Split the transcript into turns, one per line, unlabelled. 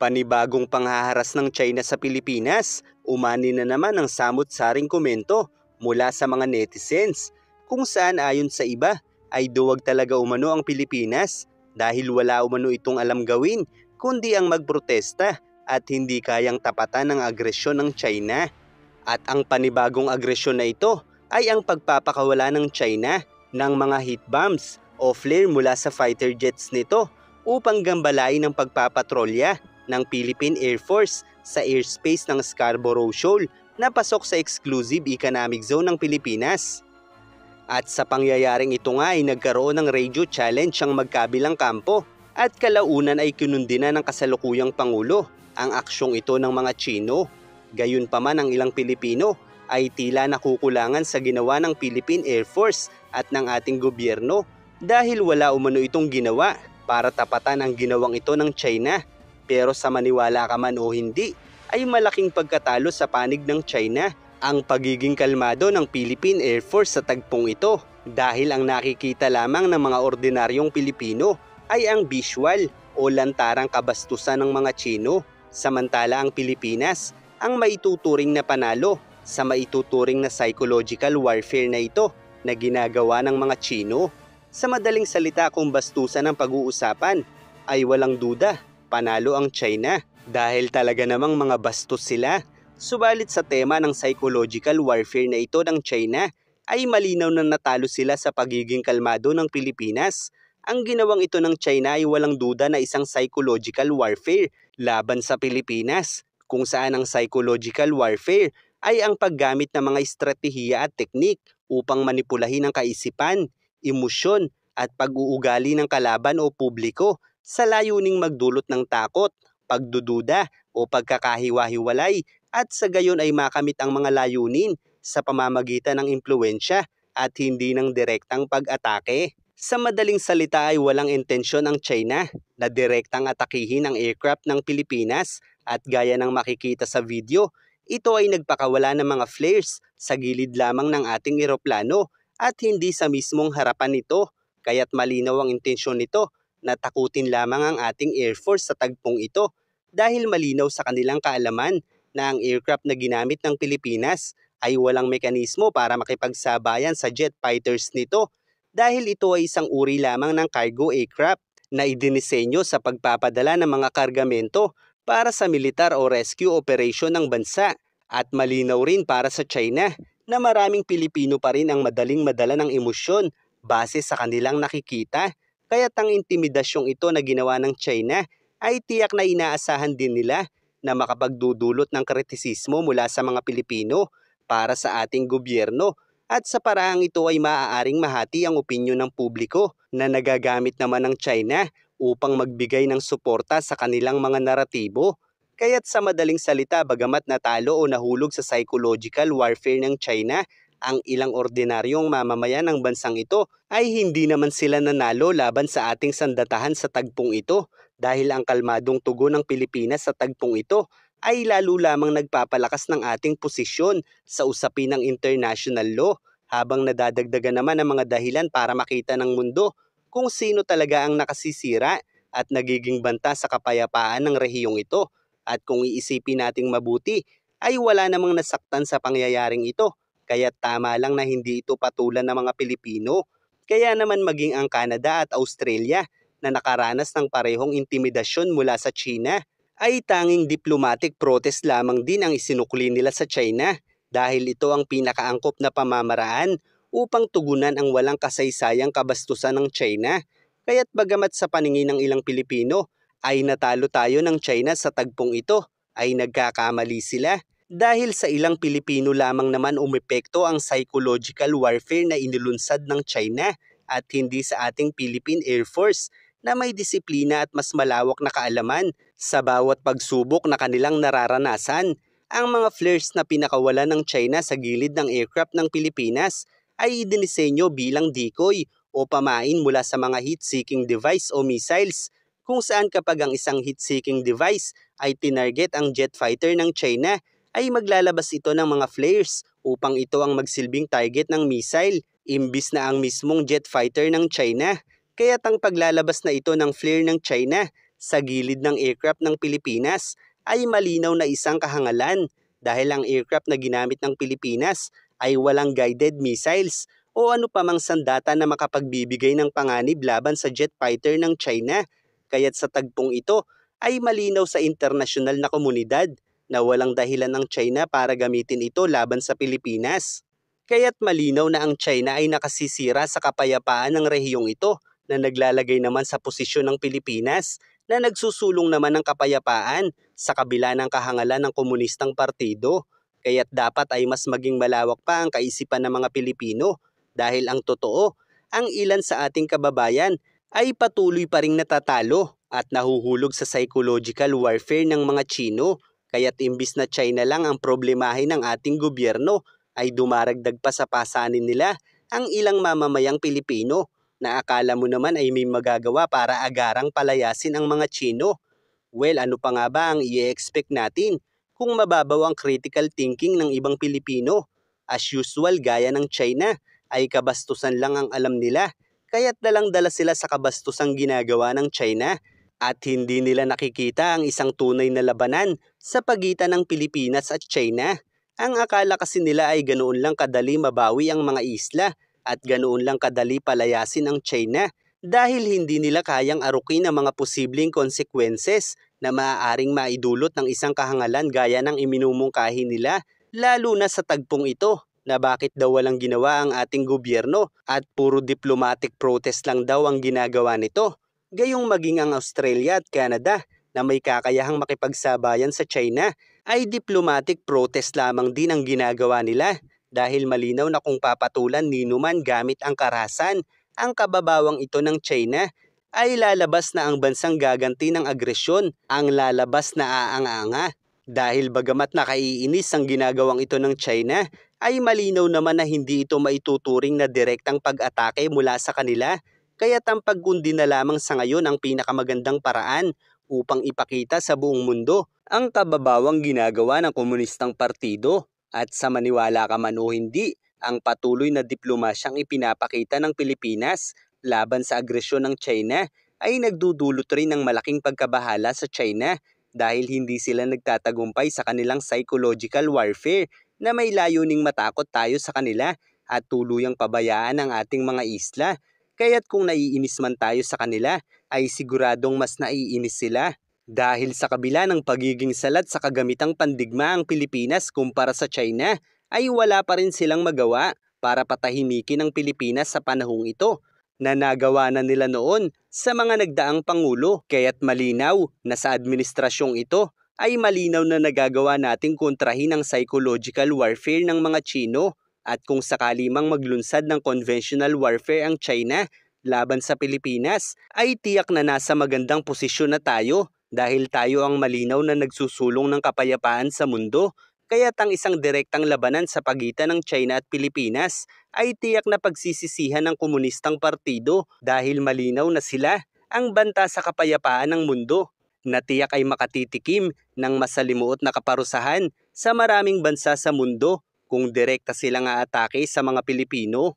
panibagong panghaharas ng China sa Pilipinas, umani na naman ang samot-saring komento mula sa mga netizens kung saan ayon sa iba ay duwag talaga umano ang Pilipinas dahil wala umano itong alam gawin kundi ang magprotesta at hindi kayang tapatan ng agresyon ng China. At ang panibagong agresyon na ito ay ang pagpapakawala ng China ng mga heat bombs o flare mula sa fighter jets nito upang gambalain ang pagpapatrolya ng Philippine Air Force sa airspace ng Scarborough Shoal na pasok sa exclusive economic zone ng Pilipinas. At sa pangyayaring ito nga ay nagkaroon ng radio challenge ang magkabilang kampo at kalaunan ay kinundina ng kasalukuyang Pangulo ang aksyong ito ng mga Chino. Gayunpaman ang ilang Pilipino ay tila nakukulangan sa ginawa ng Philippine Air Force at ng ating gobyerno dahil wala umano itong ginawa para tapatan ang ginawang ito ng China. Pero sa maniwala ka man o hindi, ay malaking pagkatalo sa panig ng China ang pagiging kalmado ng Philippine Air Force sa tagpong ito dahil ang nakikita lamang ng mga ordinaryong Pilipino ay ang visual o lantarang kabastusan ng mga Chino, samantala ang Pilipinas ang maituturing na panalo sa maituturing na psychological warfare na ito na ginagawa ng mga Chino. Sa madaling salita, kung bastusan ang pag-uusapan ay walang duda, panalo ang China dahil talaga namang mga bastos sila. Subalit sa tema ng psychological warfare na ito ng China ay malinaw na natalo sila sa pagiging kalmado ng Pilipinas. Ang ginawang ito ng China ay walang duda na isang psychological warfare laban sa Pilipinas, kung saan ang psychological warfare ay ang paggamit ng mga estratehiya at teknik upang manipulahin ang kaisipan, emosyon at pag-uugali ng kalaban o publiko sa layuning magdulot ng takot, pagdududa o pagkakahiwa-hiwalay at sa gayon ay makamit ang mga layunin sa pamamagitan ng impluwensya at hindi ng direktang pag-atake. Sa madaling salita ay walang intensyon ang China na direktang atakihin ang aircraft ng Pilipinas at gaya ng makikita sa video, ito ay nagpakawala ng mga flares sa gilid lamang ng ating eroplano at hindi sa mismong harapan nito, kaya't malinaw ang intensyon nito na takutin lamang ang ating Air Force sa tagpong ito dahil malinaw sa kanilang kaalaman na ang aircraft na ginamit ng Pilipinas ay walang mekanismo para makipagsabayan sa jet fighters nito dahil ito ay isang uri lamang ng cargo aircraft na idinisenyo sa pagpapadala ng mga kargamento para sa militar o rescue operation ng bansa. At malinaw rin para sa China na maraming Pilipino pa rin ang madaling madala ng emosyon base sa kanilang nakikita. Kaya't ang intimidasyong ito na ginawa ng China ay tiyak na inaasahan din nila na makapagdudulot ng kritisismo mula sa mga Pilipino para sa ating gobyerno at sa paraang ito ay maaaring mahati ang opinyon ng publiko na nagagamit naman ng China upang magbigay ng suporta sa kanilang mga naratibo. Kaya't sa madaling salita, bagamat natalo o nahulog sa psychological warfare ng China, ang ilang ordinaryong mamamayan ng bansang ito ay hindi naman sila nanalo laban sa ating sandatahan sa tagpong ito dahil ang kalmadong tugon ng Pilipinas sa tagpong ito ay lalo lamang nagpapalakas ng ating posisyon sa usapin ng international law habang nadadagdagan naman ang mga dahilan para makita ng mundo kung sino talaga ang nakasisira at nagiging banta sa kapayapaan ng rehiyong ito. At kung iisipin nating mabuti ay wala namang nasaktan sa pangyayaring ito. Kaya tama lang na hindi ito patulan ng mga Pilipino. Kaya naman maging ang Canada at Australia na nakaranas ng parehong intimidasyon mula sa China ay tanging diplomatic protest lamang din ang isinukli nila sa China dahil ito ang pinakaangkop na pamamaraan upang tugunan ang walang kasaysayang kabastusan ng China. Kaya't bagamat sa paningin ng ilang Pilipino ay natalo tayo ng China sa tagpong ito, ay nagkakamali sila. Dahil sa ilang Pilipino lamang naman umepekto ang psychological warfare na inilunsad ng China at hindi sa ating Philippine Air Force na may disiplina at mas malawak na kaalaman sa bawat pagsubok na kanilang nararanasan. Ang mga flares na pinakawalan ng China sa gilid ng aircraft ng Pilipinas ay idinisenyo bilang decoy o pamain mula sa mga heat-seeking device o missiles, kung saan kapag ang isang heat-seeking device ay tinarget ang jet fighter ng China, ay maglalabas ito ng mga flares upang ito ang magsilbing target ng missile, imbis na ang mismong jet fighter ng China. Kaya't ang paglalabas na ito ng flare ng China sa gilid ng aircraft ng Pilipinas ay malinaw na isang kahangalan dahil ang aircraft na ginamit ng Pilipinas ay walang guided missiles o ano pa mang sandata na makapagbibigay ng panganib laban sa jet fighter ng China. Kaya't sa tagpong ito ay malinaw sa internasyonal na komunidad na walang dahilan ng China para gamitin ito laban sa Pilipinas. Kaya't malinaw na ang China ay nakasisira sa kapayapaan ng rehiyong ito na naglalagay naman sa posisyon ng Pilipinas na nagsusulong naman ng kapayapaan sa kabila ng kahangalan ng komunistang partido. Kaya't dapat ay mas maging malawak pa ang kaisipan ng mga Pilipino dahil ang totoo, ang ilan sa ating kababayan ay patuloy pa ring natatalo at nahuhulog sa psychological warfare ng mga Chino. Kaya't imbis na China lang ang problemahin ng ating gobyerno, ay dumaragdag pa sa pasanin nila ang ilang mamamayang Pilipino na akala mo naman ay may magagawa para agarang palayasin ang mga Chino. Well, ano pa nga ba ang i-expect natin kung mababaw ang critical thinking ng ibang Pilipino? As usual, gaya ng China, ay kabastusan lang ang alam nila, kaya't dalang-dala sila sa kabastusang ginagawa ng China at hindi nila nakikita ang isang tunay na labanan sa pagitan ng Pilipinas at China. Ang akala kasi nila ay ganoon lang kadali mabawi ang mga isla at ganoon lang kadali palayasin ang China dahil hindi nila kayang arukin ang mga posibleng consequences na maaaring maidulot ng isang kahangalan gaya ng iminumungkahi nila, lalo na sa tagpong ito na bakit daw walang ginawa ang ating gobyerno at puro diplomatic protest lang daw ang ginagawa nito. Gayong maging ang Australia at Canada na may kakayahang makipagsabayan sa China ay diplomatic protest lamang din ang ginagawa nila dahil malinaw na kung papatulan ninuman gamit ang karahasan ang kababawang ito ng China ay lalabas na ang bansang gaganti ng agresyon, ang lalabas na aang-anga. Dahil bagamat nakaiinis ang ginagawang ito ng China, ay malinaw naman na hindi ito maituturing na direktang pag-atake mula sa kanila, kaya't ang pagkundi na lamang sa ngayon ang pinakamagandang paraan upang ipakita sa buong mundo ang kababawang ginagawa ng komunistang partido. At sa maniwala ka man o hindi, ang patuloy na diplomasyang ipinapakita ng Pilipinas laban sa agresyon ng China ay nagdudulot rin ng malaking pagkabahala sa China dahil hindi sila nagtatagumpay sa kanilang psychological warfare na may layuning matakot tayo sa kanila at tuluyang pabayaan ang ating mga isla. Kaya't kung naiinis man tayo sa kanila, ay siguradong mas naiinis sila. Dahil sa kabila ng pagiging salat sa kagamitang pandigma ang Pilipinas kumpara sa China, ay wala pa rin silang magawa para patahimikin ang Pilipinas sa panahong ito na nagawa na nila noon sa mga nagdaang pangulo. Kaya't malinaw na sa administrasyong ito ay malinaw na nagagawa nating kontrahin ang psychological warfare ng mga Chino. At kung sakali mang maglunsad ng conventional warfare ang China laban sa Pilipinas, ay tiyak na nasa magandang posisyon na tayo dahil tayo ang malinaw na nagsusulong ng kapayapaan sa mundo. Kaya't ang isang direktang labanan sa pagitan ng China at Pilipinas ay tiyak na pagsisisihan ng komunistang partido dahil malinaw na sila ang banta sa kapayapaan ng mundo na tiyak ay makatitikim ng masalimuot na kaparusahan sa maraming bansa sa mundo kung direkta silang aatake sa mga Pilipino.